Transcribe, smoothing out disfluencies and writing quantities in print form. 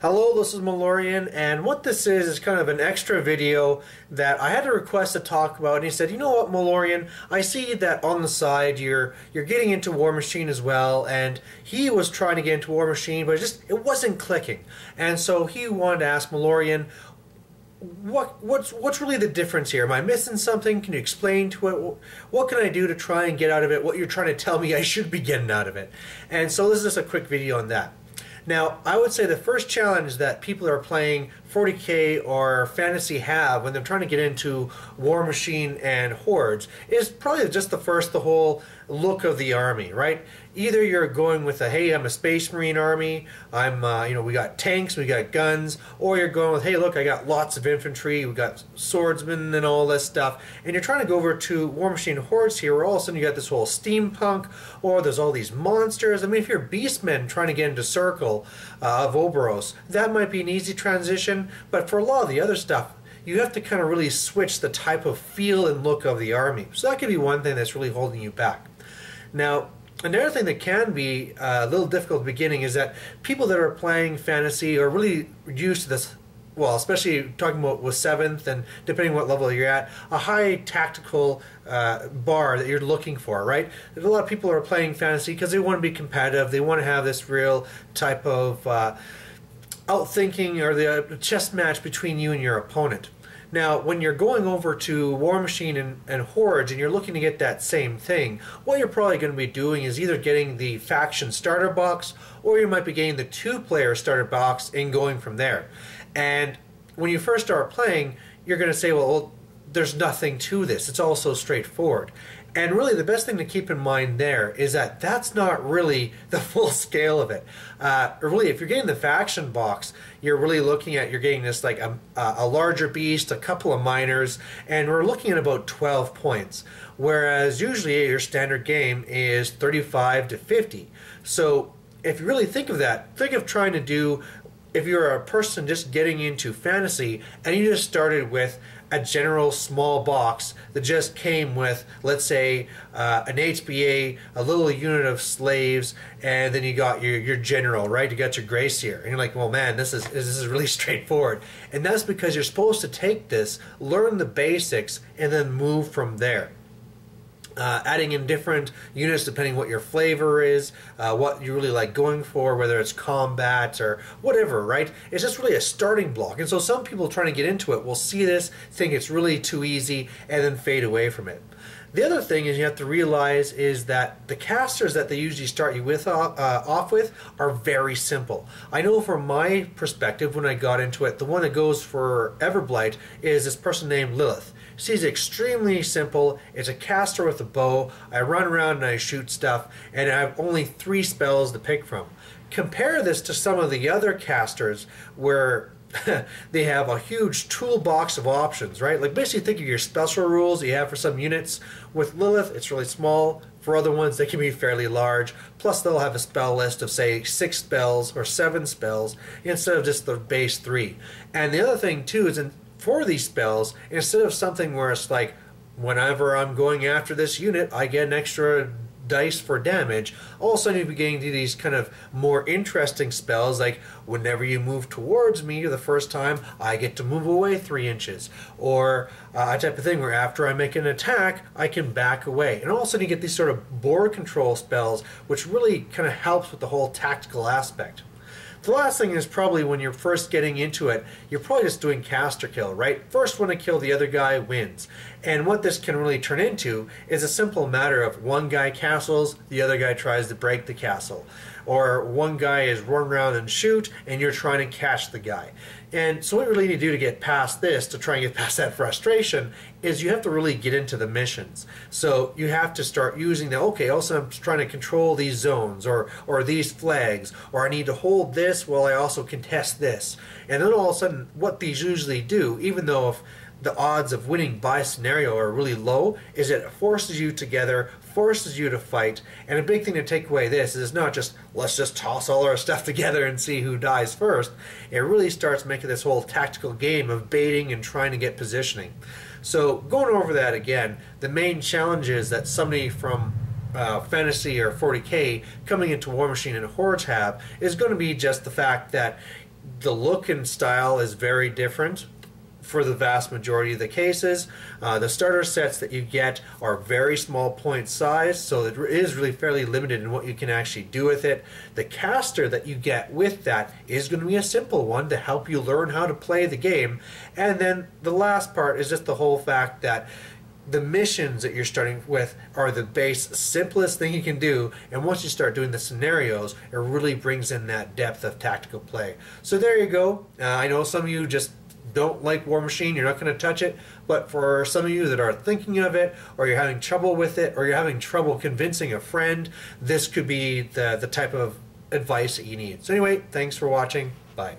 Hello, this is Malorian, and what this is kind of an extra video that I had a request to talk about, and he said, you know what, Malorian, I see that on the side you're getting into Warmachine as well, and he was trying to get into Warmachine, but it wasn't clicking. And so he wanted to ask Malorian, what's really the difference here? Am I missing something? Can you explain to it? What can I do to try and get out of it what you're trying to tell me I should be getting out of it? And so this is just a quick video on that. Now, I would say the first challenge that people who are playing 40k or fantasy have when they're trying to get into Warmachine and hordes is probably just the whole look of the army, right? Either you're going with hey, I'm a Space Marine army, we got tanks, we got guns, or you're going with, hey, look, I got lots of infantry, we got swordsmen and all this stuff, and you're trying to go over to Warmachine hordes here, where all of a sudden you got this whole steampunk, or there's all these monsters. I mean, if you're beastmen trying to get into Circle of Oberos, that might be an easy transition. But for a lot of the other stuff, you have to kind of really switch the type of feel and look of the army. So that could be one thing that's really holding you back. Now, another thing that can be a little difficult at the beginning is that people that are playing fantasy are really used to this, well, especially talking about with 7th and depending what level you're at, a high tactical bar that you're looking for, right? There's a lot of people who are playing fantasy because they want to be competitive, they want to have this real type of outthinking or the chess match between you and your opponent. Now, when you're going over to Warmachine and hordes and you're looking to get that same thing, what you're probably going to be doing is either getting the faction starter box, or you might be getting the 2-player starter box and going from there. And when you first start playing, you're going to say, well, there's nothing to this. It's all so straightforward. And really, the best thing to keep in mind there is that that's not really the full scale of it. Really, if you're getting the faction box, you're really looking at, you're getting this like a larger beast, a couple of minors, and we're looking at about 12 points. Whereas usually your standard game is 35 to 50. So if you really think of that, think of trying to do, if you're a person just getting into fantasy and you just started with a general small box that just came with, let's say, an HBA, a little unit of slaves, and then you got your general, right? You got your Gracier, and you're like, well, man, this is really straightforward. And that's because you're supposed to take this, learn the basics, and then move from there. Adding in different units depending what your flavor is, what you really like going for, whether it's combat or whatever, right? It's just really a starting block. And so some people trying to get into it will see this, think it's really too easy, and then fade away from it. The other thing is you have to realize is that the casters that they usually start you with off with are very simple. I know from my perspective when I got into it, the one that goes for Everblight is this person named Lilith. She's extremely simple. It's a caster with a bow. I run around and I shoot stuff, and I have only 3 spells to pick from. Compare this to some of the other casters where they have a huge toolbox of options, right? Like basically think of your special rules you have for some units. With Lilith, it's really small. For other ones, they can be fairly large. Plus, they'll have a spell list of, say, 6 spells or 7 spells instead of just the base 3. And the other thing, too, is for these spells, instead of something where it's like, whenever I'm going after this unit, I get an extra dice for damage, all of a sudden you'll be getting to these kind of more interesting spells, like whenever you move towards me the first time, I get to move away 3 inches. Or a type of thing where after I make an attack, I can back away. And all of a sudden you get these sort of board control spells, which really kind of helps with the whole tactical aspect. The last thing is probably when you're first getting into it, you're probably just doing caster kill, right? First one to kill the other guy wins. And what this can really turn into is a simple matter of one guy castles, the other guy tries to break the castle. Or one guy is run around and shoot, and you're trying to catch the guy. And so what you really need to do to get past this, to try and get past that frustration, is you have to really get into the missions. So you have to start using the, okay, also I'm trying to control these zones, or these flags, or I need to hold this while I also contest this. And then all of a sudden, what these usually do, even though if the odds of winning by scenario are really low, is it forces you together, forces you to fight. And a big thing to take away this is not just, let's just toss all our stuff together and see who dies first. It really starts making this whole tactical game of baiting and trying to get positioning. So going over that again, the main challenge is that somebody from fantasy or 40k coming into Warmachine and hordes have is going to be just the fact that The look and style is very different for the vast majority of the cases. The starter sets that you get are very small point size, so it is really fairly limited in what you can actually do with it. The caster that you get with that is going to be a simple one to help you learn how to play the game. And then the last part is just the whole fact that the missions that you're starting with are the base simplest thing you can do, and once you start doing the scenarios, it really brings in that depth of tactical play. So there you go. I know some of you just don't like Warmachine, you're not going to touch it, but for some of you that are thinking of it, or you're having trouble with it, or you're having trouble convincing a friend, this could be the type of advice that you need. So anyway, thanks for watching. Bye.